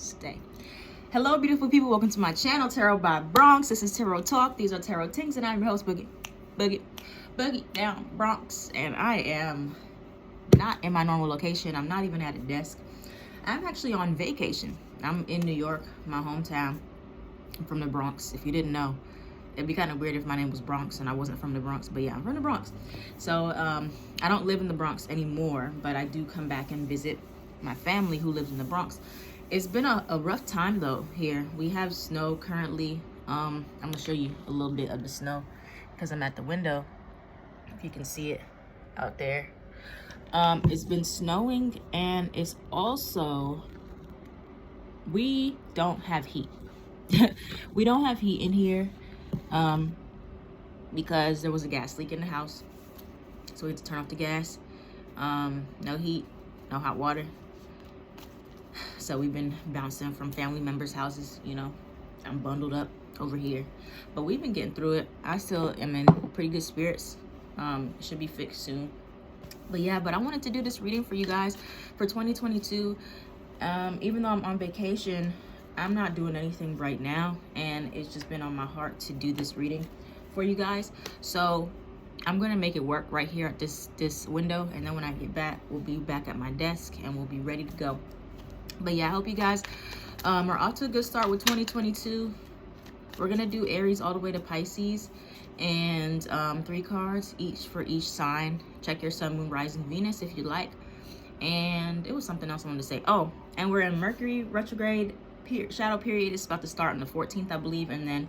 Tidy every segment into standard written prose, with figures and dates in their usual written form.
stay. Hello, beautiful people. Welcome to my channel, Tarot by Bronx. This is Tarot Talk. These are Tarot Things, and I'm your host, Boogie down Bronx. And I am not in my normal location. I'm not even at a desk. I'm actually on vacation. I'm in New York, my hometown. I'm from the Bronx. If you didn't know, it'd be kind of weird if my name was Bronx and I wasn't from the Bronx. But yeah, I'm from the Bronx. So I don't live in the Bronx anymore, but I do come back and visit my family who lives in the Bronx. It's been a rough time though here. We have snow currently. I'm gonna show you a little bit of the snow because I'm at the window. If you can see it out there. It's been snowing, and it's also, we don't have heat. We don't have heat in here because there was a gas leak in the house. So we had to turn off the gas. No heat, no hot water. So we've been bouncing from family members' houses, you know. I'm bundled up over here. But we've been getting through it. I still am in pretty good spirits. It should be fixed soon. But yeah, but I wanted to do this reading for you guys for 2022. Even though I'm on vacation, I'm not doing anything right now. And it's just been on my heart to do this reading for you guys. So I'm going to make it work right here at this window. And then when I get back, we'll be back at my desk and we'll be ready to go. But yeah, I hope you guys are off to a good start with 2022. We're going to do Aries all the way to Pisces. And 3 cards each for each sign. Check your sun, moon, rising, Venus if you like. And it was something else I wanted to say. Oh, and we're in Mercury retrograde. Shadow period is about to start on the 14th, I believe. And then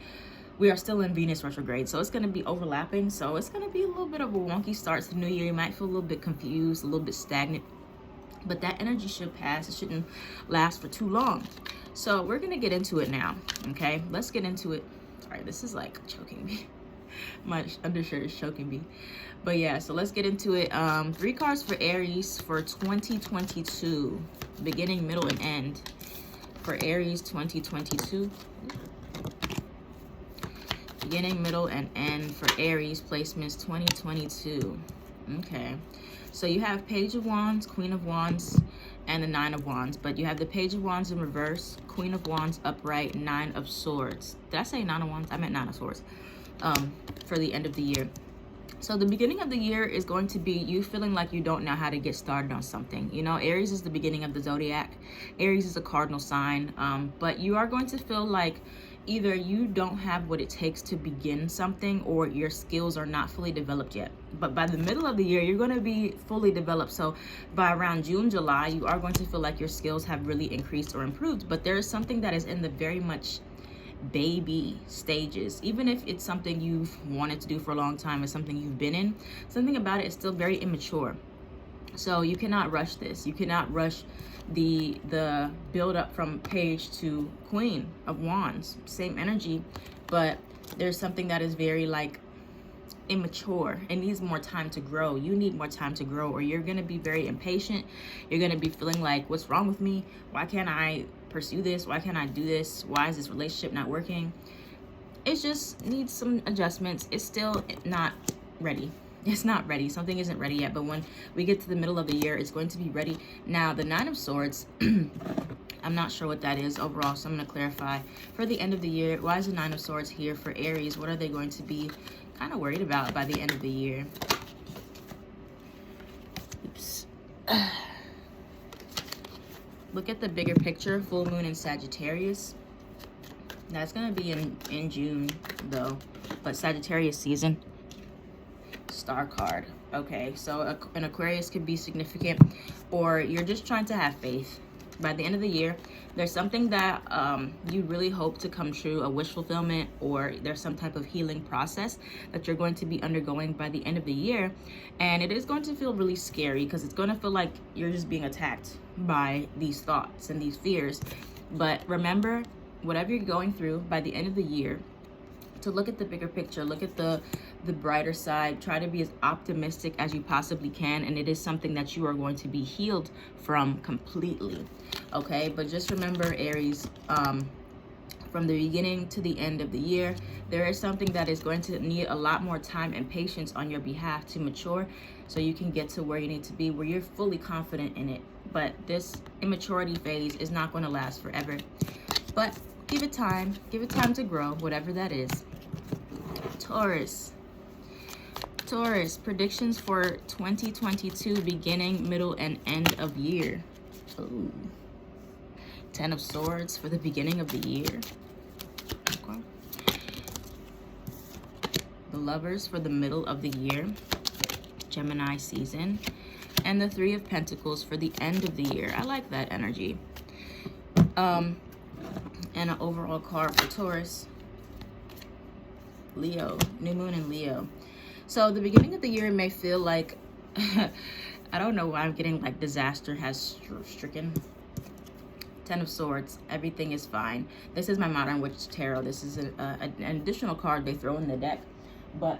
we are still in Venus retrograde. So it's going to be overlapping. So it's going to be a little bit of a wonky start to the new year. You might feel a little bit confused, a little bit stagnant. But that energy should pass. It shouldn't last for too long. So we're going to get into it now. Okay, let's get into it. Sorry, this is like choking me. My undershirt is choking me. But yeah, so let's get into it. 3 cards for Aries for 2022. Beginning, middle, and end. For Aries 2022. Beginning, middle, and end for Aries placements 2022. Okay. So you have Page of Wands, Queen of Wands, and the 9 of Wands. But you have the Page of Wands in reverse, Queen of Wands upright, 9 of Swords. Did I say 9 of Wands? I meant 9 of Swords. For the end of the year. So the beginning of the year is going to be you feeling like you don't know how to get started on something. You know, Aries is the beginning of the Zodiac. Aries is a cardinal sign. But you are going to feel like either you don't have what it takes to begin something, or your skills are not fully developed yet. But by the middle of the year, you're going to be fully developed. So by around June, July, you are going to feel like your skills have really increased or improved. But there is something that is in the very much baby stages. Even if it's something you've wanted to do for a long time, it's something you've been in, something about it is still very immature. So you cannot rush this. You cannot rush the build up from Page to Queen of Wands. Same energy, but there's something that is very like immature. It needs more time to grow. You need more time to grow, or you're going to be very impatient. You're going to be feeling like, what's wrong with me? Why can't I pursue this? Why can't I do this? Why is this relationship not working? It just needs some adjustments. It's still not ready. It's not ready. Something isn't ready yet, but when we get to the middle of the year, it's going to be ready. Now, the 9 of Swords, I'm not sure what that is overall, so I'm going to clarify. For the end of the year, why is the 9 of Swords here for Aries? What are they going to be kind of worried about by the end of the year? Oops. Look at the bigger picture. Full moon in Sagittarius. That's going to be in June, though. But Sagittarius season. Star card. Okay, so an Aquarius could be significant, or you're just trying to have faith. By the end of the year, there's something that you really hope to come true, a wish fulfillment, or there's some type of healing process that you're going to be undergoing by the end of the year. And it is going to feel really scary because it's going to feel like you're just being attacked by these thoughts and these fears. But remember, whatever you're going through by the end of the year, to look at the bigger picture, look at the brighter side, try to be as optimistic as you possibly can, and it is something that you are going to be healed from completely. Okay, but just remember, Aries, from the beginning to the end of the year. There is something that is going to need a lot more time and patience on your behalf to mature, so you can get to where you need to be, where you're fully confident in it. But this immaturity phase is not going to last forever. But give it time to grow, whatever that is. Taurus, predictions for 2022, beginning, middle, and end of year. Ooh. 10 of Swords for the beginning of the year. Okay. The Lovers for the middle of the year, Gemini season. And the 3 of Pentacles for the end of the year. I like that energy. And an overall card for Taurus, Leo, new moon in Leo. So the beginning of the year may feel like, I don't know why I'm getting like disaster has stricken. 10 of Swords, everything is fine. This is my Modern Witch Tarot. This is an additional card they throw in the deck. But,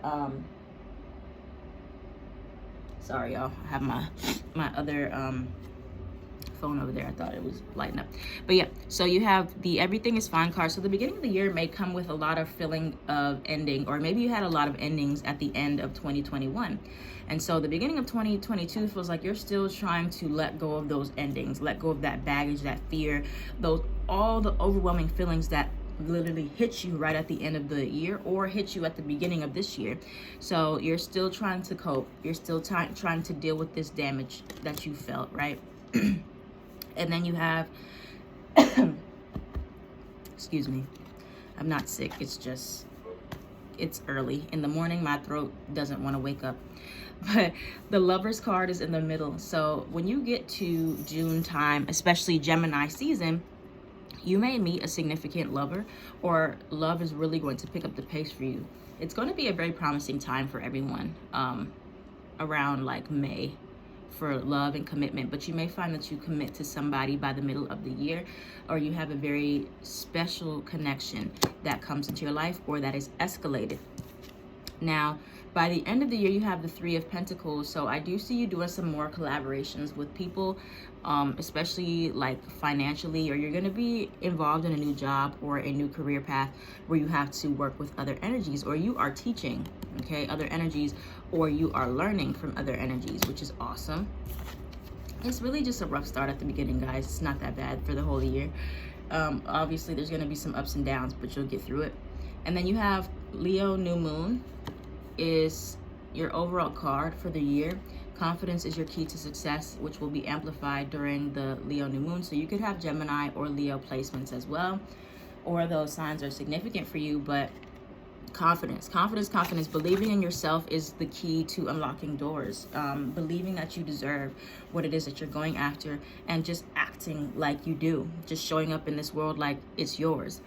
sorry y'all, I have my other phone over there. I thought it was lighting up. But yeah, so you have the everything is fine card. So the beginning of the year may come with a lot of feeling of ending, or maybe you had a lot of endings at the end of 2021. And so the beginning of 2022 feels like you're still trying to let go of those endings, let go of that baggage, that fear, all the overwhelming feelings that literally hit you right at the end of the year or hit you at the beginning of this year. So you're still trying to cope. You're still trying to deal with this damage that you felt, right? And then you have, excuse me, I'm not sick. It's early in the morning. My throat doesn't want to wake up. But the Lovers card is in the middle. So when you get to June time, especially Gemini season, you may meet a significant lover, or love is really going to pick up the pace for you. It's going to be a very promising time for everyone around like May for love and commitment. But you may find that you commit to somebody by the middle of the year, or you have a very special connection that comes into your life or that is escalated. Now, by the end of the year, you have the 3 of Pentacles. So I do see you doing some more collaborations with people, especially like financially, or you're going to be involved in a new job or a new career path where you have to work with other energies, or you are teaching, okay, other energies, or you are learning from other energies, which is awesome. It's really just a rough start at the beginning, guys. It's not that bad for the whole year. Obviously, there's going to be some ups and downs, but you'll get through it. And then you have Leo new moon is your overall card for the year. Confidence is your key to success, which will be amplified during the Leo new moon. So you could have Gemini or Leo placements as well, or those signs are significant for you. But confidence, believing in yourself is the key to unlocking doors. Believing that you deserve what it is that you're going after, and just acting like you do, just showing up in this world like it's yours.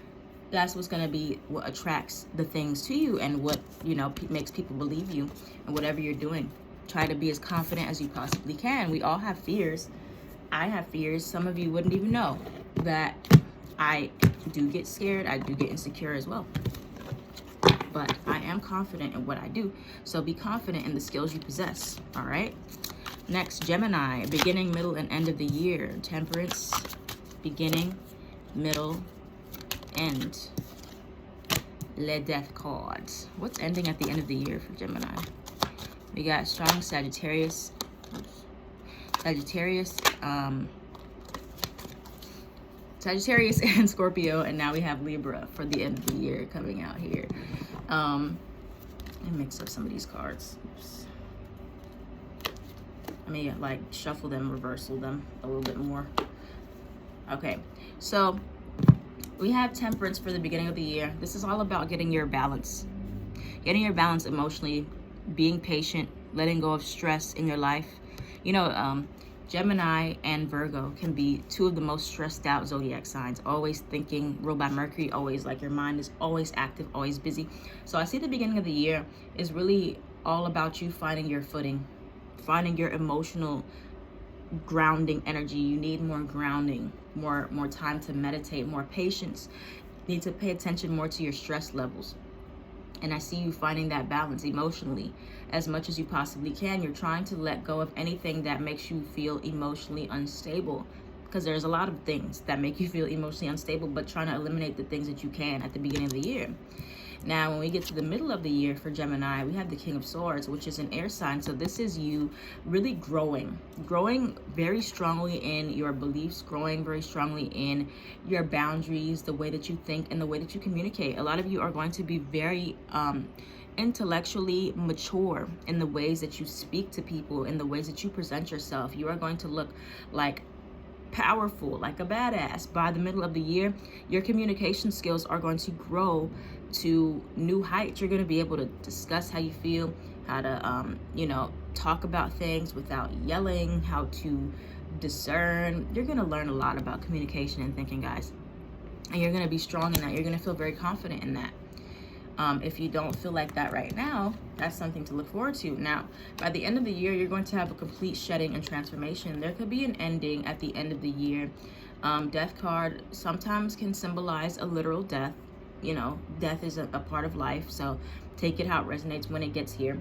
That's what's going to be what attracts the things to you, and what, you know, makes people believe you and whatever you're doing. Try to be as confident as you possibly can. We all have fears. I have fears. Some of you wouldn't even know that I do get scared. I do get insecure as well. But I am confident in what I do. So be confident in the skills you possess. All right. Next, Gemini, beginning, middle, and end of the year. Temperance, beginning, middle, end. Le Death cards. What's ending at the end of the year for Gemini? We got strong Sagittarius. Sagittarius and Scorpio, and now we have Libra for the end of the year coming out here. Let me mix up some of these cards. Oops. Let me like shuffle them, reversal them a little bit more. Okay, so we have Temperance for the beginning of the year. This is all about getting your balance emotionally, being patient, letting go of stress in your life. You know, Gemini and Virgo can be 2 of the most stressed out zodiac signs, always thinking, ruled by Mercury, always like your mind is always active, always busy. So I see the beginning of the year is really all about you finding your footing, finding your emotional grounding energy. You need more grounding, more time to meditate, more patience. You need to pay attention more to your stress levels. And I see you finding that balance emotionally as much as you possibly can. You're trying to let go of anything that makes you feel emotionally unstable, because there's a lot of things that make you feel emotionally unstable, but trying to eliminate the things that you can at the beginning of the year. Now, when we get to the middle of the year for Gemini, we have the King of Swords, which is an air sign. So this is you really growing very strongly in your beliefs, growing very strongly in your boundaries, the way that you think and the way that you communicate. A lot of you are going to be very intellectually mature in the ways that you speak to people, in the ways that you present yourself. You are going to look like powerful, like a badass. By the middle of the year, your communication skills are going to grow to new heights. You're going to be able to discuss how you feel, how to talk about things without yelling, how to discern. You're going to learn a lot about communication and thinking, guys, and you're going to be strong in that. You're going to feel very confident in that. If you don't feel like that right now, that's something to look forward to. Now, by the end of the year, you're going to have a complete shedding and transformation. There could be an ending at the end of the year. Death card sometimes can symbolize a literal death. Death is a part of life, so take it how it resonates when it gets here.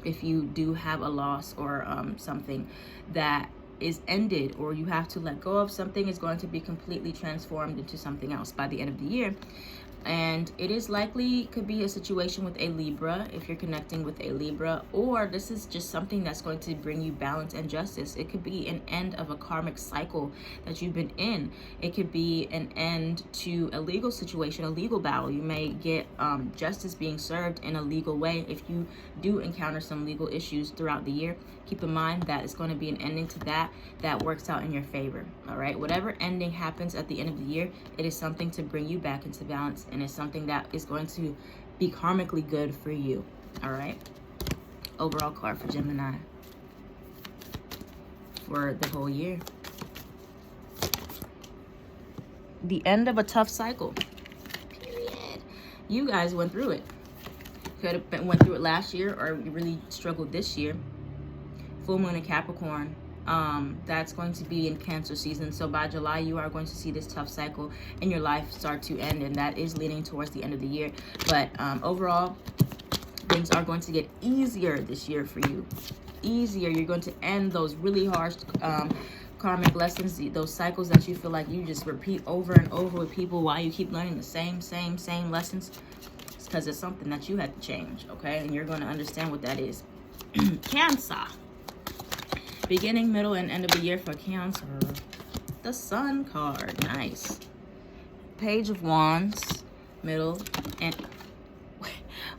If you do have a loss or something that is ended, or you have to let go of something, is going to be completely transformed into something else by the end of the year. And it is likely could be a situation with a Libra, if you're connecting with a Libra, or this is just something that's going to bring you balance and justice. It could be an end of a karmic cycle that you've been in. It could be an end to a legal situation, a legal battle. You may get justice being served in a legal way. If you do encounter some legal issues throughout the year, keep in mind that it's going to be an ending to that works out in your favor. All right, whatever ending happens at the end of the year, it is something to bring you back into balance, and it's something that is going to be karmically good for you. All right, overall card for Gemini for the whole year. The end of a tough cycle, period. You guys went through it. Could have went through it last year, or you really struggled this year. Full moon in Capricorn, that's going to be in Cancer season. So by July, you are going to see this tough cycle in your life start to end, and that is leading towards the end of the year. But overall, things are going to get easier this year for you. Easier. You're going to end those really harsh karmic lessons, those cycles that you feel like you just repeat over and over with people. Why you keep learning the same lessons? It's because it's something that you had to change, okay? And you're going to understand what that is. Cancer. Beginning, middle, and end of the year for Cancer. The Sun card. Nice. Page of Wands. Middle. And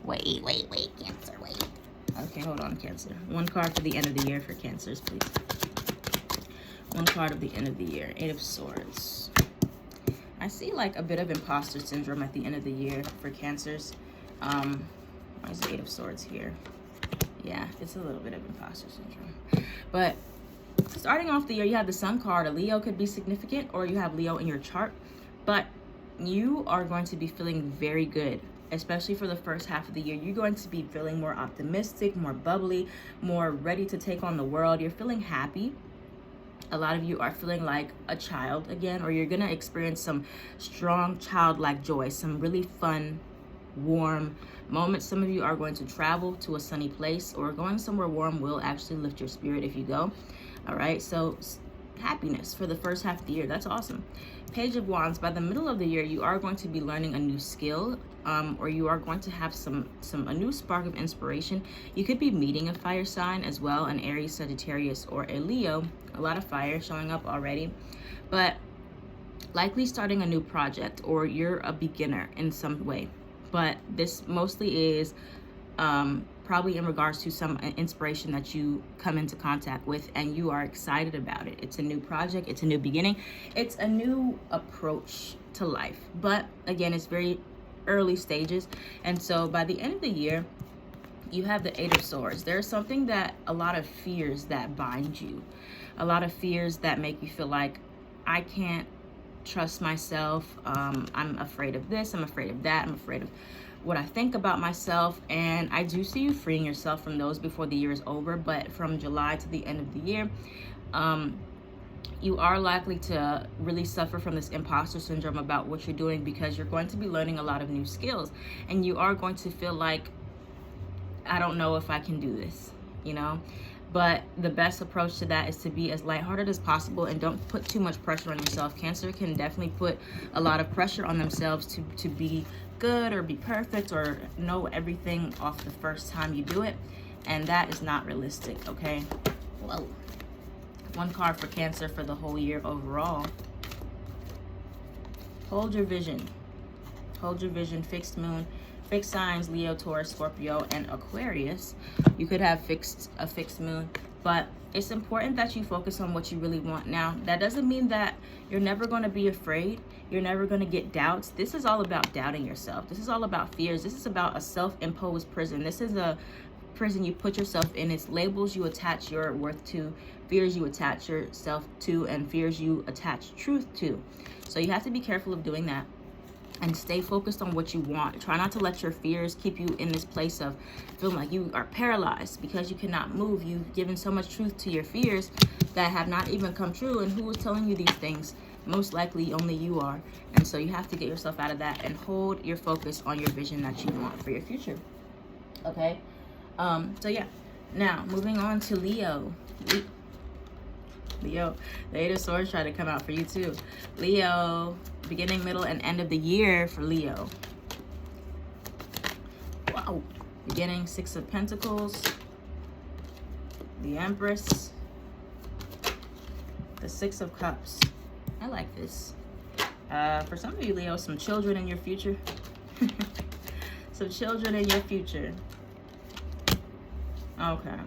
wait, Cancer, wait. Okay, hold on, Cancer. One card for the end of the year for Cancers, please. One card of the end of the year. Eight of Swords. I see like a bit of imposter syndrome at the end of the year for Cancers. Why is the Eight of Swords here? Yeah, it's a little bit of imposter syndrome. But starting off the year, you have the Sun card. A Leo could be significant, or you have Leo in your chart. But you are going to be feeling very good, especially for the first half of the year. You're going to be feeling more optimistic, more bubbly, more ready to take on the world. You're feeling happy. A lot of you are feeling like a child again, or you're going to experience some strong childlike joy, some really fun, warm moments. Some of you are going to travel to a sunny place, or going somewhere warm will actually lift your spirit if you go. All right, so happiness for the first half of the year. That's awesome. Page of Wands. By the middle of the year, you are going to be learning a new skill, or you are going to have a new spark of inspiration. You could be meeting a fire sign as well, an Aries, Sagittarius, or a Leo. A lot of fire showing up already, but likely starting a new project, or you're a beginner in some way. But this mostly is probably in regards to some inspiration that you come into contact with, and you are excited about it. It's a new project. It's a new beginning. It's a new approach to life. But again, it's very early stages. And so by the end of the year, you have the Eight of Swords. There's something that a lot of fears that bind you. A lot of fears that make you feel like, I can't trust myself. I'm afraid of this. I'm afraid of that. I'm afraid of what I think about myself. And I do see you freeing yourself from those before the year is over. But from July to the end of the year, you are likely to really suffer from this imposter syndrome about what you're doing, because you're going to be learning a lot of new skills, and you are going to feel like, I don't know if I can do this, But the best approach to that is to be as lighthearted as possible and don't put too much pressure on yourself. Cancer can definitely put a lot of pressure on themselves to be good or be perfect or know everything off the first time you do it. And that is not realistic, okay? Whoa. One card for Cancer for the whole year overall. Hold your vision. Hold your vision, fixed moon. Fixed signs, Leo, Taurus, Scorpio, and Aquarius. You could have a fixed moon, but it's important that you focus on what you really want. Now, that doesn't mean that you're never going to be afraid. You're never going to get doubts. This is all about doubting yourself. This is all about fears. This is about a self-imposed prison. This is a prison you put yourself in. It's labels you attach your worth to, fears you attach yourself to, and fears you attach truth to. So you have to be careful of doing that. And stay focused on what you want. Try not to let your fears keep you in this place of feeling like you are paralyzed because you cannot move. You've given so much truth to your fears that have not even come true. And who is telling you these things? Most likely only you are. And so you have to get yourself out of that and hold your focus on your vision that you want for your future. Okay? So yeah. Now, moving on to Leo. Leo, the Eight of Swords tried to come out for you too. Leo, beginning, middle, and end of the year for Leo. Wow. Beginning, Six of Pentacles. The Empress. The Six of Cups. I like this. For some of you, Leo, some children in your future. Some children in your future. Okay.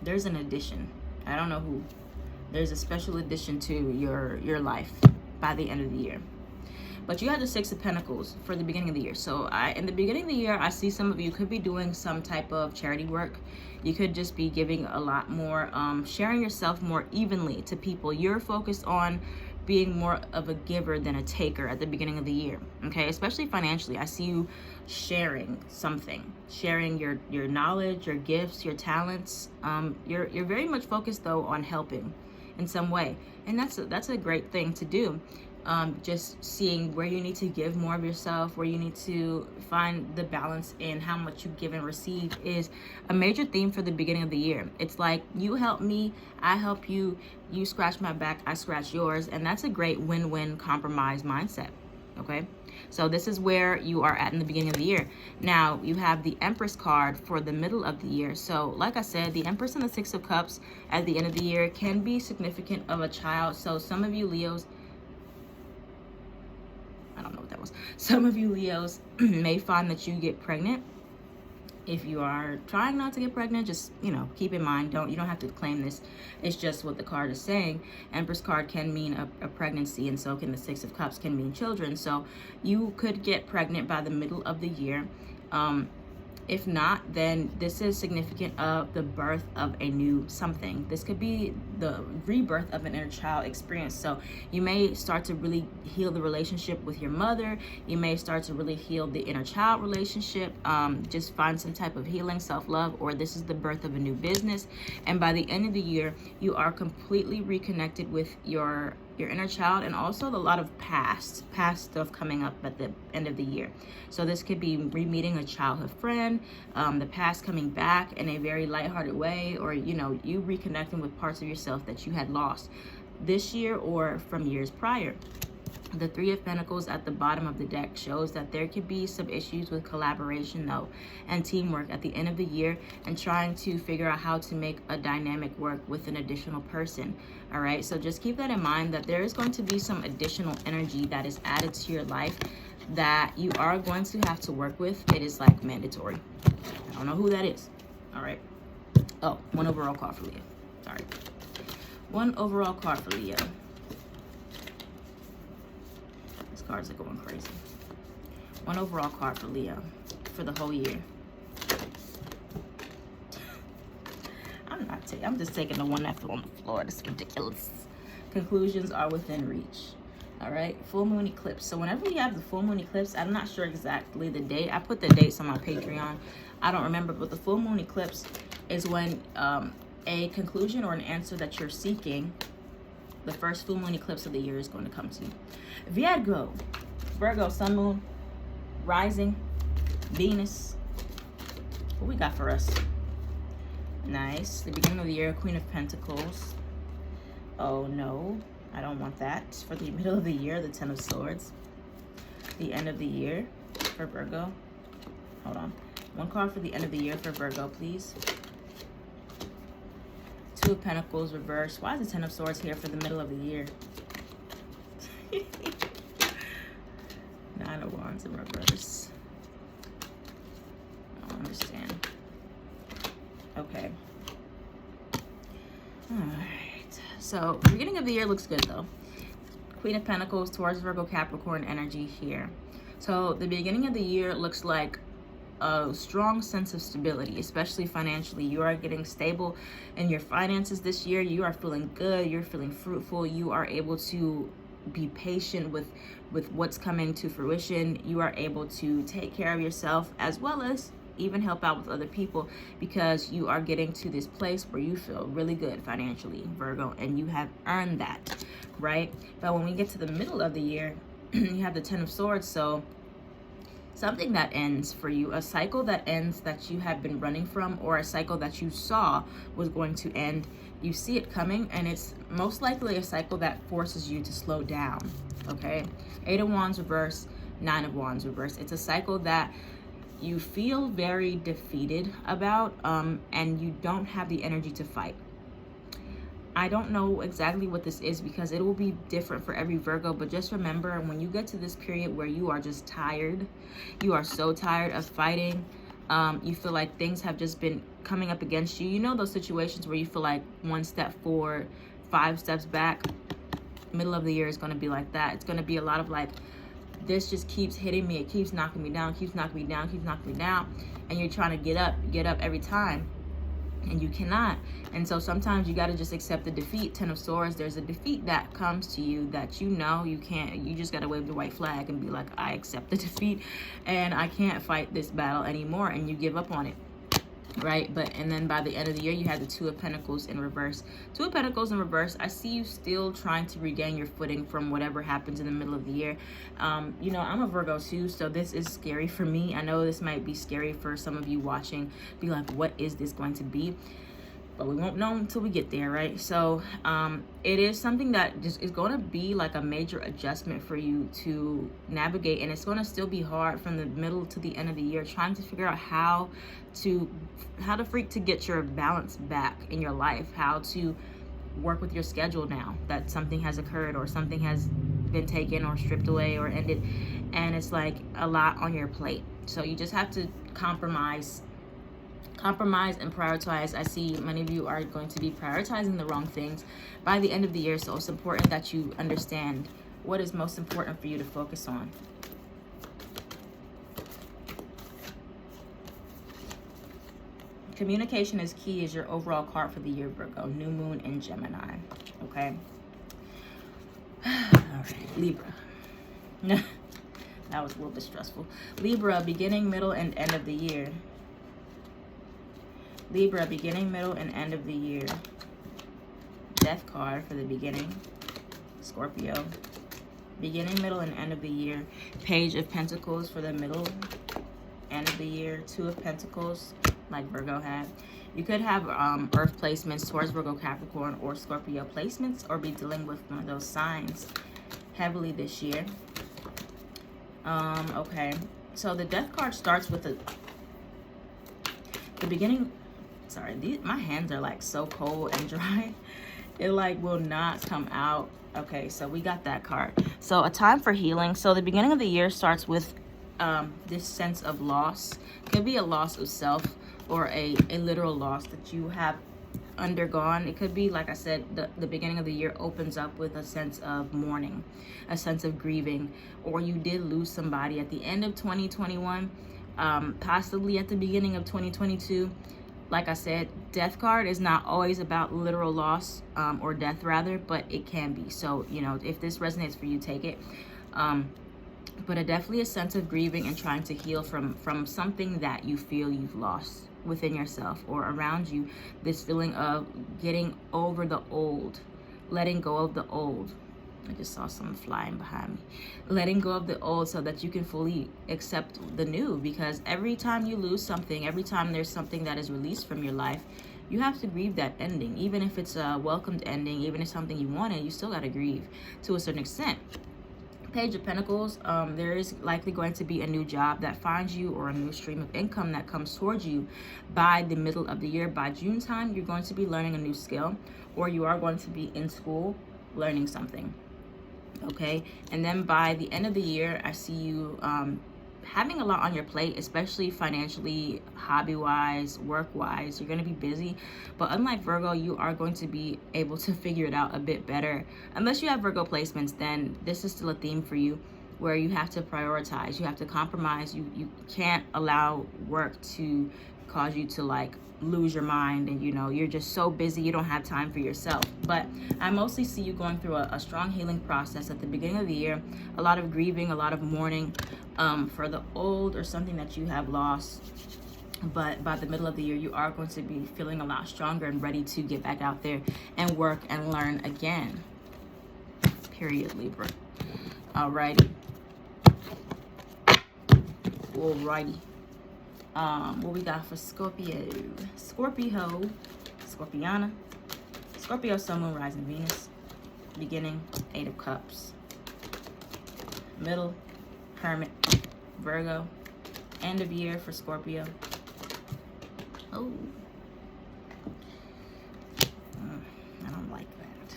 There's an addition. I don't know who. There's a special addition to your life by the end of the year. But you have the Six of Pentacles for the beginning of the year. So in the beginning of the year, I see some of you could be doing some type of charity work. You could just be giving a lot more, sharing yourself more evenly to people. You're focused on being more of a giver than a taker at the beginning of the year, okay? Especially financially. I see you sharing something, sharing your knowledge, your gifts, your talents. You're very much focused though on helping in some way, and that's a great thing to do. Just seeing where you need to give more of yourself, where you need to find the balance in how much you give and receive is a major theme for the beginning of the year. It's like you help me, I help you, you scratch my back, I scratch yours, and that's a great win-win compromise mindset, okay? So this is where you are at in the beginning of the year. Now, you have the Empress card for the middle of the year. So like I said, the Empress and the Six of Cups at the end of the year can be significant of a child. So some of you Leos, I don't know what that was. Some of you Leos may find that you get pregnant. If you are trying not to get pregnant, just, keep in mind, you don't have to claim this. It's just what the card is saying. Empress card can mean a pregnancy, and so can the Six of Cups can mean children. So you could get pregnant by the middle of the year. If not, then this is significant of the birth of a new something. This could be the rebirth of an inner child experience. So you may start to really heal the relationship with your mother. You may start to really heal the inner child relationship. Just find some type of healing, self-love, or this is the birth of a new business. And by the end of the year, you are completely reconnected with your inner child, and also a lot of past stuff coming up at the end of the year. So this could be re-meeting a childhood friend, the past coming back in a very lighthearted way, or you reconnecting with parts of yourself that you had lost this year or from years prior. The Three of Pentacles at the bottom of the deck shows that there could be some issues with collaboration though and teamwork at the end of the year, and trying to figure out how to make a dynamic work with an additional person. All right, so just keep that in mind, that there is going to be some additional energy that is added to your life that you are going to have to work with. It is like mandatory. I don't know who that is. All right. Oh, one overall card for Leo. Sorry. One overall card for Leo. Cards are going crazy. One overall card for Leo for the whole year. I'm just taking the one that fell on the floor. This is ridiculous. Conclusions are within reach. All right, full moon eclipse. So whenever you have the full moon eclipse, I'm not sure exactly the date. I put the dates on my Patreon. I don't remember, but the full moon eclipse is when a conclusion or an answer that you're seeking, the first full moon eclipse of the year, is going to come to you. Virgo, sun, moon, rising, Venus. What we got for us? Nice. The beginning of the year, Queen of Pentacles. Oh no, I don't want that. For the middle of the year, the Ten of Swords. The end of the year for Virgo. Hold on. One card for the end of the year for Virgo, please. Two of Pentacles reversed. Why is the Ten of Swords here for the middle of the year? Nine of Wands in reverse. I don't understand. Okay. Alright. So, the beginning of the year looks good, though. Queen of Pentacles, Taurus, Virgo, Capricorn energy here. So, the beginning of the year looks like a strong sense of stability, especially financially. You are getting stable in your finances this year. You are feeling good. You're feeling fruitful. You are able to be patient with what's coming to fruition. You are able to take care of yourself as well as even help out with other people, because you are getting to this place where you feel really good financially, Virgo, and you have earned that, right? But when we get to the middle of the year, you have the Ten of Swords. So something that ends for you, a cycle that ends that you have been running from, or a cycle that you saw was going to end. You see it coming, and it's most likely a cycle that forces you to slow down, okay? Eight of Wands reverse, Nine of Wands reverse. It's a cycle that you feel very defeated about, and you don't have the energy to fight. I don't know exactly what this is because it will be different for every Virgo, but just remember, when you get to this period where you are just tired, you are so tired of fighting, you feel like things have just been coming up against you. You know those situations where you feel like one step forward, 5 steps back? Middle of the year is going to be like that. It's going to be a lot of like, this just keeps hitting me, it keeps knocking me down, keeps knocking me down, keeps knocking me down, and you're trying to get up every time, and you cannot. And so sometimes you got to just accept the defeat. Ten of Swords, there's a defeat that comes to you that you know you can't, you just got to wave the white flag and be like, I accept the defeat and I can't fight this battle anymore, and you give up on it, right? And then by the end of the year, you have the Two of Pentacles in reverse. Two of Pentacles in reverse, I see you still trying to regain your footing from whatever happens in the middle of the year. You know, I'm a Virgo too, so this is scary for me. I know this might be scary for some of you watching, be like, what is this going to be? But we won't know until we get there, right? So it is something that just is going to be like a major adjustment for you to navigate, and it's going to still be hard from the middle to the end of the year, trying to figure out how to get your balance back in your life, how to work with your schedule now that something has occurred or something has been taken or stripped away or ended, and it's like a lot on your plate. So you just have to compromise and prioritize. I see many of you are going to be prioritizing the wrong things by the end of the year, so it's important that you understand what is most important for you to focus on. Communication is key is your overall card for the year, Virgo. New Moon in Gemini, okay? All right, Libra. That was a little bit stressful. Libra, beginning, middle, and end of the year. Libra, beginning, middle, and end of the year. Death card for the beginning. Scorpio. Beginning, middle, and end of the year. Page of Pentacles for the middle, end of the year. Two of Pentacles, like Virgo had. You could have Earth placements towards Virgo, Capricorn, or Scorpio placements, or be dealing with one of those signs heavily this year. Okay. So the Death card starts with the beginning. Sorry, my hands are like so cold and dry. It like will not come out. Okay, so we got that card. So a time for healing. So the beginning of the year starts with this sense of loss. Could be a loss of self or a literal loss that you have undergone. It could be, like I said, the beginning of the year opens up with a sense of mourning, a sense of grieving, or you did lose somebody at the end of 2021, possibly at the beginning of 2022. Like I said, Death card is not always about literal loss, or death rather, but it can be. So, you know, if this resonates for you, take it. But definitely a sense of grieving and trying to heal from something that you feel you've lost within yourself or around you. This feeling of getting over the old, letting go of the old. I just saw something flying behind me. Letting go of the old so that you can fully accept the new, because every time you lose something, every time there's something that is released from your life, you have to grieve that ending. Even if it's a welcomed ending, even if it's something you wanted, you still got to grieve to a certain extent. Page of Pentacles, there is likely going to be a new job that finds you, or a new stream of income that comes towards you by the middle of the year. By June time, you're going to be learning a new skill, or you are going to be in school learning something. Okay, and then by the end of the year, I see you having a lot on your plate, especially financially, hobby-wise, work-wise. You're going to be busy, but unlike Virgo, you are going to be able to figure it out a bit better. Unless you have Virgo placements, then this is still a theme for you, where you have to prioritize, you have to compromise. You can't allow work to cause you to like lose your mind, and you know, you're just so busy you don't have time for yourself. But I mostly see you going through a strong healing process at the beginning of the year, a lot of grieving, a lot of mourning for the old or something that you have lost. But by the middle of the year, you are going to be feeling a lot stronger and ready to get back out there and work and learn again. Period, Libra. Alrighty. What we got for Scorpio? Scorpiana. Scorpio, Sun, Moon, Rising, Venus. Beginning, 8 of Cups. Middle, Hermit, Virgo. End of year for Scorpio. Oh. I don't like that.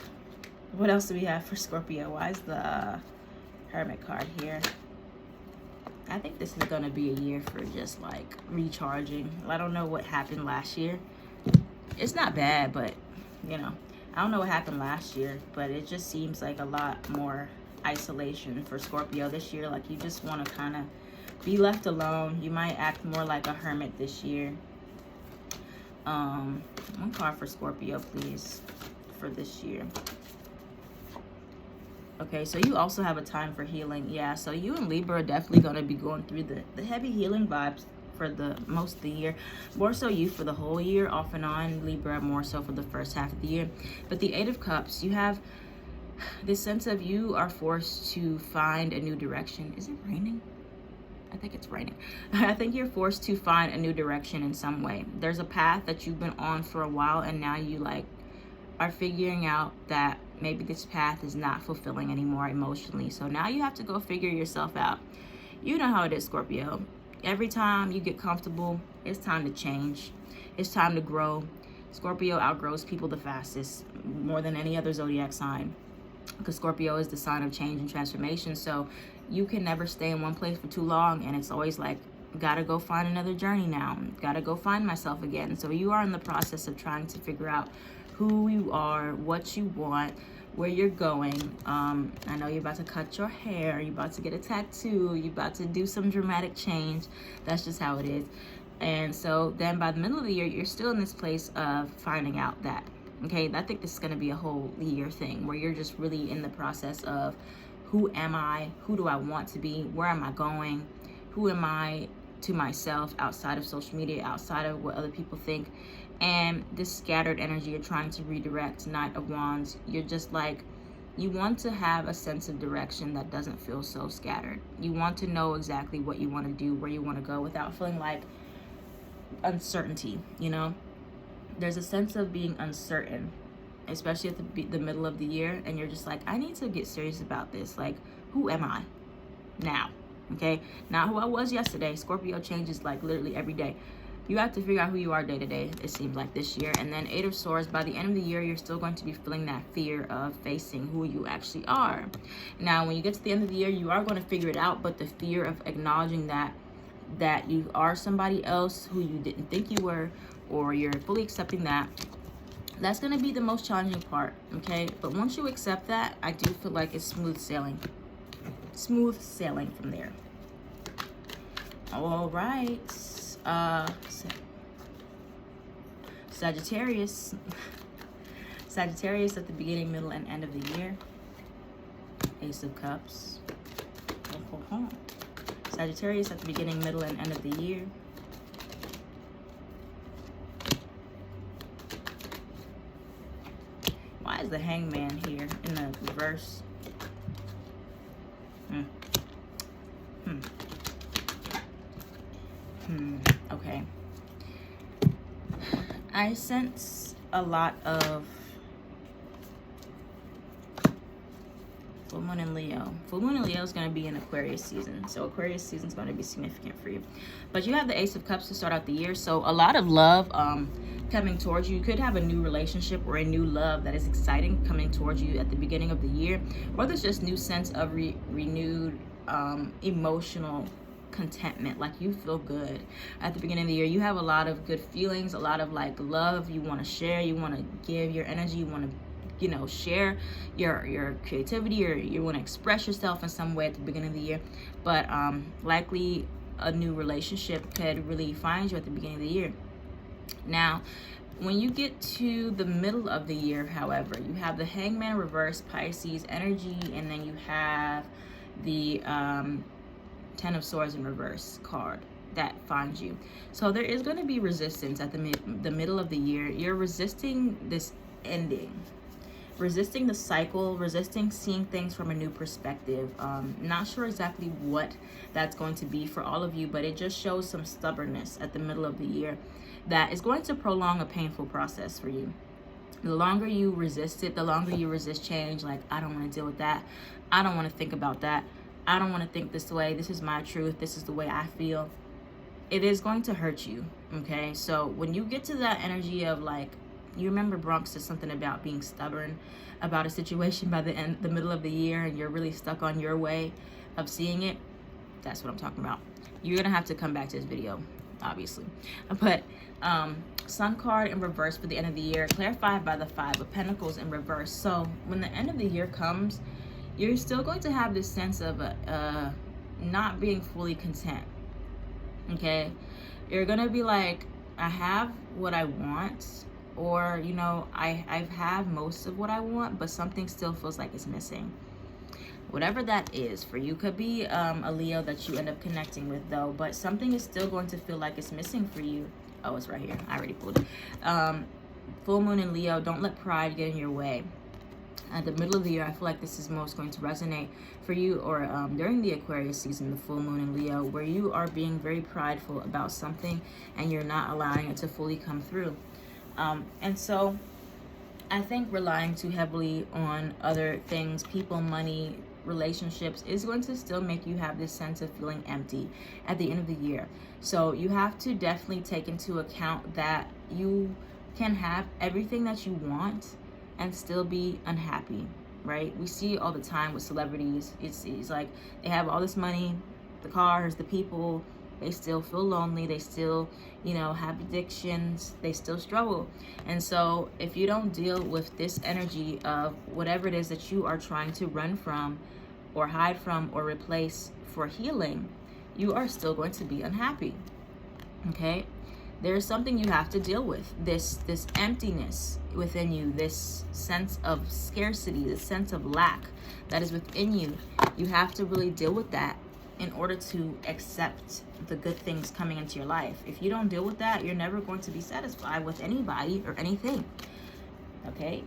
What else do we have for Scorpio? Why is the Hermit card here? I think this is going to be a year for just like recharging. I don't know what happened last year. It's not bad, but you know, I don't know what happened last year, but it just seems like a lot more isolation for Scorpio this year. Like you just want to kind of be left alone. You might act more like a hermit this year. One card for Scorpio, please, for this year. Okay, so you also have a time for healing. Yeah, so you and Libra are definitely going to be going through the heavy healing vibes for the most of the year. More so you for the whole year, off and on. Libra more so for the first half of the year. But the 8 of Cups, you have this sense of you are forced to find a new direction. Is it raining? I think it's raining. I think you're forced to find a new direction in some way. There's a path that you've been on for a while, and now you like are figuring out that maybe this path is not fulfilling anymore emotionally. So now you have to go figure yourself out. You know how it is, Scorpio. Every time you get comfortable, it's time to change. It's time to grow. Scorpio outgrows people the fastest, more than any other zodiac sign, because Scorpio is the sign of change and transformation. So you can never stay in one place for too long, and it's always like, gotta go find another journey now, gotta go find myself again. So you are in the process of trying to figure out who you are, what you want, where you're going. I know you're about to cut your hair, you're about to get a tattoo, you're about to do some dramatic change. That's just how it is. And so then by the middle of the year, you're still in this place of finding out that, okay, I think this is going to be a whole year thing where you're just really in the process of, who am I? Who do I want to be? Where am I going? Who am I to myself outside of social media, outside of what other people think? And this scattered energy you're trying to redirect, Knight of Wands, you're just like, you want to have a sense of direction that doesn't feel so scattered. You want to know exactly what you want to do, where you want to go, without feeling like uncertainty, you know? There's a sense of being uncertain, especially at the middle of the year, and you're just like, I need to get serious about this. Like, who am I now? Okay, not who I was yesterday. Scorpio changes like literally every day. You have to figure out who you are day to day, it seems like, this year. And then 8 of Swords, by the end of the year, you're still going to be feeling that fear of facing who you actually are. Now, when you get to the end of the year, you are going to figure it out, but the fear of acknowledging that you are somebody else who you didn't think you were, or you're fully accepting that, that's going to be the most challenging part, okay? But once you accept that, I do feel like it's smooth sailing. Smooth sailing from there. All right. Sagittarius. Sagittarius at the beginning, middle, and end of the year. Ace of Cups. Sagittarius at the beginning, middle, and end of the year. Why is the Hangman here in the reverse? Okay. I sense a lot of full moon in Leo. Full moon in Leo is going to be in Aquarius season. So Aquarius season is going to be significant for you. But you have the Ace of Cups to start out the year. So a lot of love coming towards you. You could have a new relationship or a new love that is exciting coming towards you at the beginning of the year. Or there's just new sense of renewed emotional contentment. Like you feel good at the beginning of the year. You have a lot of good feelings, a lot of like love you want to share. You want to give your energy. You want to share your creativity, or you want to express yourself in some way at the beginning of the year. But likely a new relationship could really find you at the beginning of the year. Now, when you get to the middle of the year, however, you have the Hangman reverse, Pisces energy, and then you have the Ten of Swords in reverse card that finds you. So there is going to be resistance at the middle of the year. You're resisting this ending, resisting the cycle, resisting seeing things from a new perspective. Not sure exactly what that's going to be for all of you, but it just shows some stubbornness at the middle of the year that is going to prolong a painful process for you. The longer you resist it, the longer you resist change, like, I don't want to deal with that. I don't want to think about that. I don't want to think this way. This is my truth. This is the way I feel. It is going to hurt you, okay? So when you get to that energy of like, you remember Bronx said something about being stubborn about a situation by the middle of the year, and you're really stuck on your way of seeing it. That's what I'm talking about. You're gonna have to come back to this video, obviously. But Sun card in reverse for the end of the year, clarified by the Five of Pentacles in reverse. So when the end of the year comes, you're still going to have this sense of not being fully content. Okay, you're gonna be like, I have what I want, or I have most of what I want, but something still feels like it's missing. Whatever that is for you, could be a Leo that you end up connecting with though, but something is still going to feel like it's missing for you. Oh, it's right here. I already pulled it. Full moon in Leo, don't let pride get in your way. At the middle of the year, I feel like this is most going to resonate for you, or during the Aquarius season, the full moon in Leo, where you are being very prideful about something and you're not allowing it to fully come through. And so I think relying too heavily on other things, people, money, relationships, is going to still make you have this sense of feeling empty at the end of the year. So you have to definitely take into account that you can have everything that you want and still be unhappy, right? We see all the time with celebrities. It's like they have all this money, the cars, the people, they still feel lonely, they still have addictions, they still struggle. And so if you don't deal with this energy of whatever it is that you are trying to run from or hide from or replace for healing, you are still going to be unhappy. Okay, there's something you have to deal with, this emptiness within you, this sense of scarcity, this sense of lack that is within you. You have to really deal with that in order to accept the good things coming into your life. If you don't deal with that, you're never going to be satisfied with anybody or anything. Okay,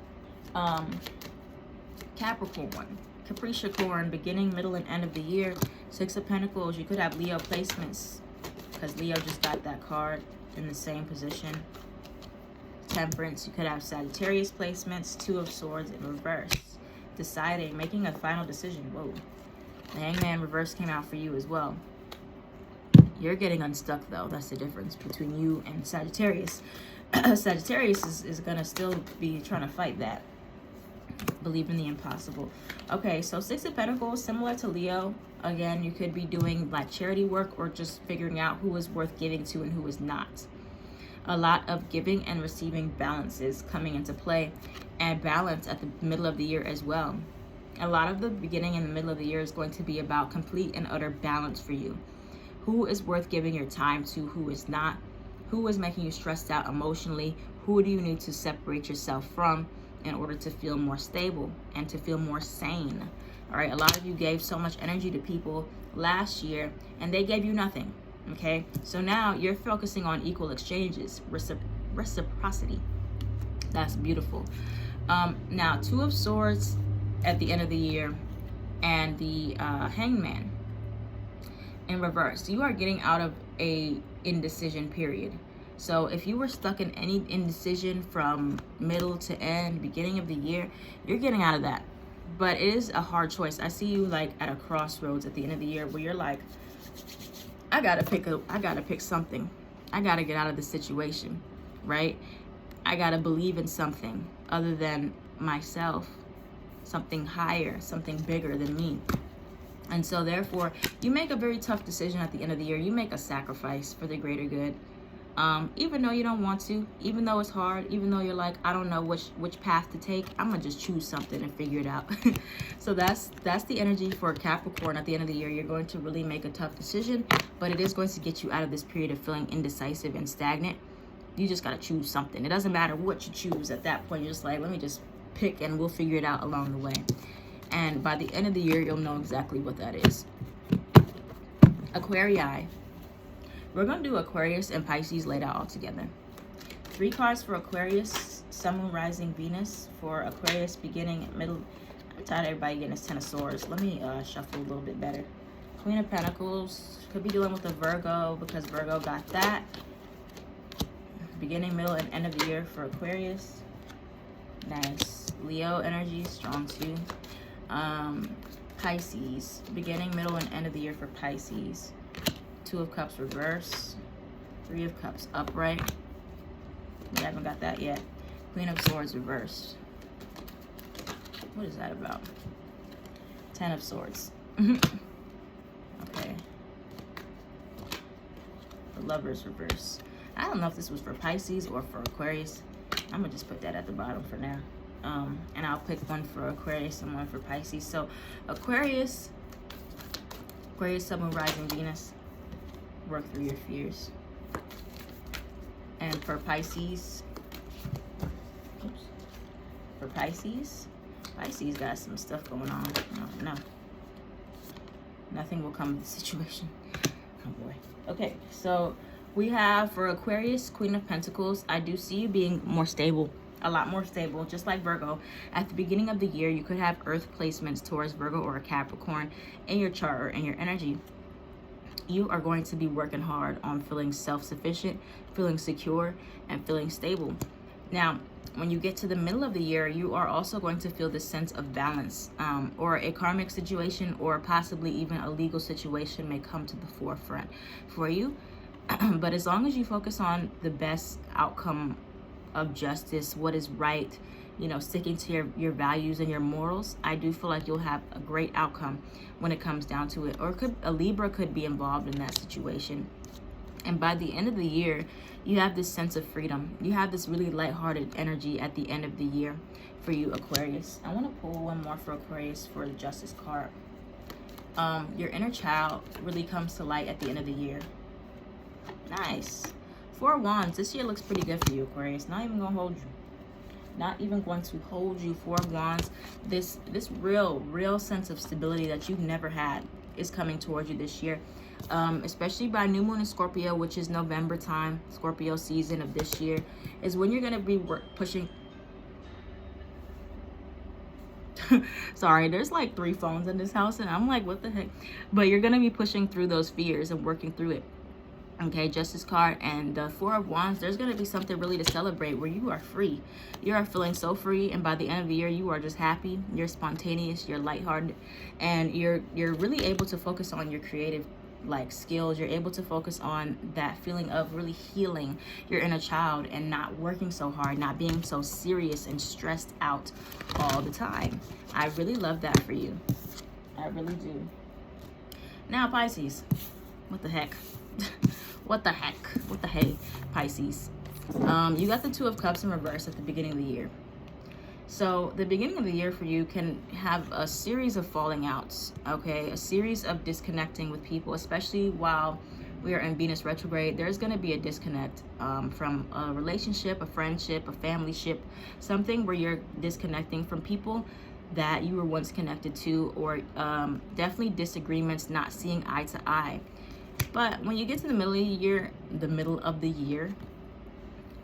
Capricorn, beginning, middle, and end of the year. Six of Pentacles. You could have Leo placements because Leo just got that card in the same position. Temperance. You could have Sagittarius placements. Two of Swords in reverse. Deciding, making a final decision. Whoa. The Hangman reverse came out for you as well. You're getting unstuck though. That's the difference between you and Sagittarius. Sagittarius is gonna still be trying to fight that. Believe in the impossible. Okay, so Six of Pentacles, similar to Leo. Again, you could be doing like charity work or just figuring out who is worth giving to and who is not. A lot of giving and receiving balances coming into play, and balance at the middle of the year as well. A lot of the beginning and the middle of the year is going to be about complete and utter balance for you. Who is worth giving your time to, who is not? Who is making you stressed out emotionally? Who do you need to separate yourself from in order to feel more stable and to feel more sane? All right, a lot of you gave so much energy to people last year and they gave you nothing, okay? So now you're focusing on equal exchanges, reciprocity. That's beautiful. Now, Two of Swords at the end of the year and the Hangman in reverse. You are getting out of a indecision period. So if you were stuck in any indecision from middle to end, beginning of the year, you're getting out of that. But it is a hard choice. I see you like at a crossroads at the end of the year where you're like, I gotta pick something. I gotta get out of this situation, right? I gotta believe in something other than myself, something higher, something bigger than me. And so therefore, you make a very tough decision at the end of the year. You make a sacrifice for the greater good. Even though you don't want to, even though it's hard, even though you're like, I don't know which path to take, I'm gonna just choose something and figure it out. So that's the energy for Capricorn at the end of the year. You're going to really make a tough decision, but it is going to get you out of this period of feeling indecisive and stagnant. You just gotta choose something. It doesn't matter what you choose at that point. You're just like, let me just pick and we'll figure it out along the way. And by the end of the year, you'll know exactly what that is. Aquarii. We're going to do Aquarius and Pisces laid out all together. 3 cards for Aquarius, Sun, Moon, Rising, Venus. For Aquarius, beginning, middle. I'm tired of everybody getting this 10 of Swords. Let me shuffle a little bit better. Queen of Pentacles. Could be dealing with a Virgo because Virgo got that. Beginning, middle, and end of the year for Aquarius. Nice. Leo energy, strong too. Pisces. Beginning, middle, and end of the year for Pisces. 2 of Cups reverse, 3 of Cups upright. We haven't got that yet. Queen of Swords reversed. What is that about? 10 of Swords. Okay. The Lovers reverse. I don't know if this was for Pisces or for Aquarius. I'm gonna just put that at the bottom for now. And I'll pick one for Aquarius and one for Pisces. So Aquarius, Sun, Moon, Rising, Venus. Work through your fears. And for Pisces, Pisces got some stuff going on. No, nothing will come of the situation. Oh boy. Okay, so we have for Aquarius, Queen of Pentacles. I do see you being more stable, a lot more stable, just like Virgo. At the beginning of the year, you could have Earth placements towards Virgo or a Capricorn in your chart or in your energy. You are going to be working hard on feeling self-sufficient, feeling secure, and feeling stable. Now, when you get to the middle of the year, you are also going to feel this sense of balance, or a karmic situation or possibly even a legal situation may come to the forefront for you. But as long as you focus on the best outcome of justice, what is right, you know, sticking to your values and your morals, I do feel like you'll have a great outcome when it comes down to it. Or a Libra could be involved in that situation. And by the end of the year, you have this sense of freedom. You have this really lighthearted energy at the end of the year for you, Aquarius. I want to pull one more for Aquarius for the Justice card. Your inner child really comes to light at the end of the year. Nice. 4 of Wands. This year looks pretty good for you, Aquarius. Not even going to hold you. Not even going to hold you. 4 of Wands. This real sense of stability that you've never had is coming towards you this year. Especially by new moon in Scorpio, which is November time, Scorpio season of this year, is when you're going to be pushing. Sorry, there's like 3 phones in this house and I'm like, what the heck? But you're going to be pushing through those fears and working through it. Okay, Justice card and the 4 of Wands. There's going to be something really to celebrate where you are free. You are feeling so free, and by the end of the year, you are just happy. You're spontaneous. You're lighthearted, and you're really able to focus on your creative skills. You're able to focus on that feeling of really healing your inner child and not working so hard, not being so serious and stressed out all the time. I really love that for you. I really do. Now, Pisces. What the heck? What the heck? What the hey, Pisces? You got the 2 of Cups in reverse at the beginning of the year. So the beginning of the year for you can have a series of falling outs, okay? A series of disconnecting with people, especially while we are in Venus retrograde. There's going to be a disconnect from a relationship, a friendship, a familyship, something where you're disconnecting from people that you were once connected to, or definitely disagreements, not seeing eye to eye. But when you get to the middle of the year,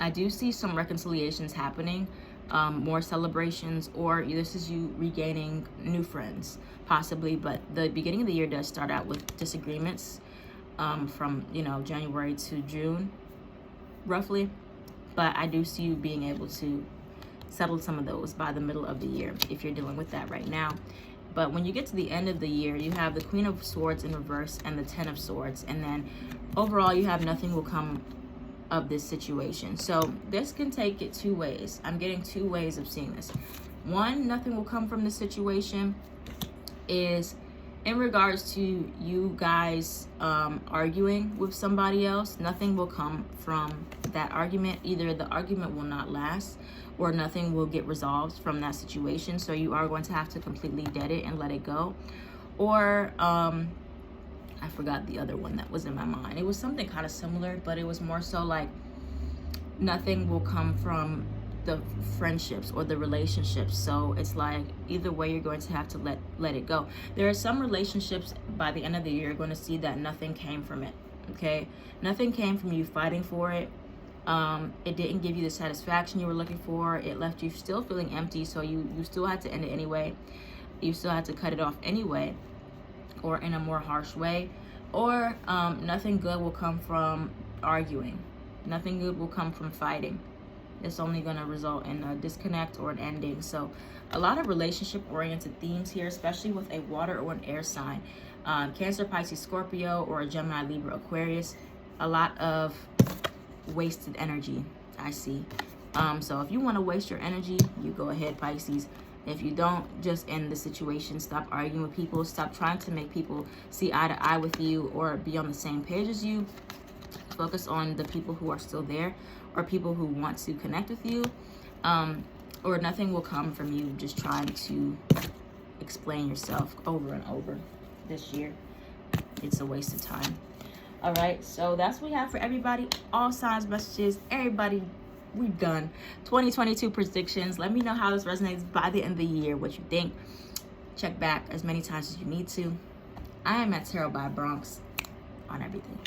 I do see some reconciliations happening, more celebrations, or this is you regaining new friends, possibly. But the beginning of the year does start out with disagreements from, January to June. roughly, but I do see you being able to settle some of those by the middle of the year if you're dealing with that right now. But when you get to the end of the year, you have the Queen of Swords in reverse and the Ten of Swords, and then overall you have nothing will come of this situation. So this can take it two ways. I'm getting two ways of seeing this. One, nothing will come from this situation is in regards to you guys arguing with somebody else. Nothing will come from that argument. Either the argument will not last or nothing will get resolved from that situation. So you are going to have to completely dead it and let it go. Or I forgot the other one that was in my mind. It was something kind of similar, but it was more so like nothing will come from the friendships or the relationships. So it's like either way you're going to have to let it go. There are some relationships by the end of the year you're going to see that nothing came from it. Okay, nothing came from you fighting for it. It didn't give you the satisfaction you were looking for. It left you still feeling empty, so you still had to end it anyway. You still had to cut it off anyway, or in a more harsh way. Or nothing good will come from arguing. Nothing good will come from fighting. It's only going to result in a disconnect or an ending. So a lot of relationship oriented themes here, especially with a water or an air sign. Cancer, Pisces, Scorpio, or a Gemini, Libra, Aquarius. A lot of wasted energy, I see. So if you want to waste your energy, you go ahead, Pisces. If you don't, just end the situation. Stop arguing with people. Stop trying to make people see eye to eye with you or be on the same page as you. Focus on the people who are still there or people who want to connect with you. Or nothing will come from you just trying to explain yourself over and over this year. It's a waste of time. All right, so that's what we have for everybody. All signs, messages, everybody. We're done. 2022 predictions. Let me know how this resonates by the end of the year, what you think. Check back as many times as you need to. I am at Tarot by Bronx on everything.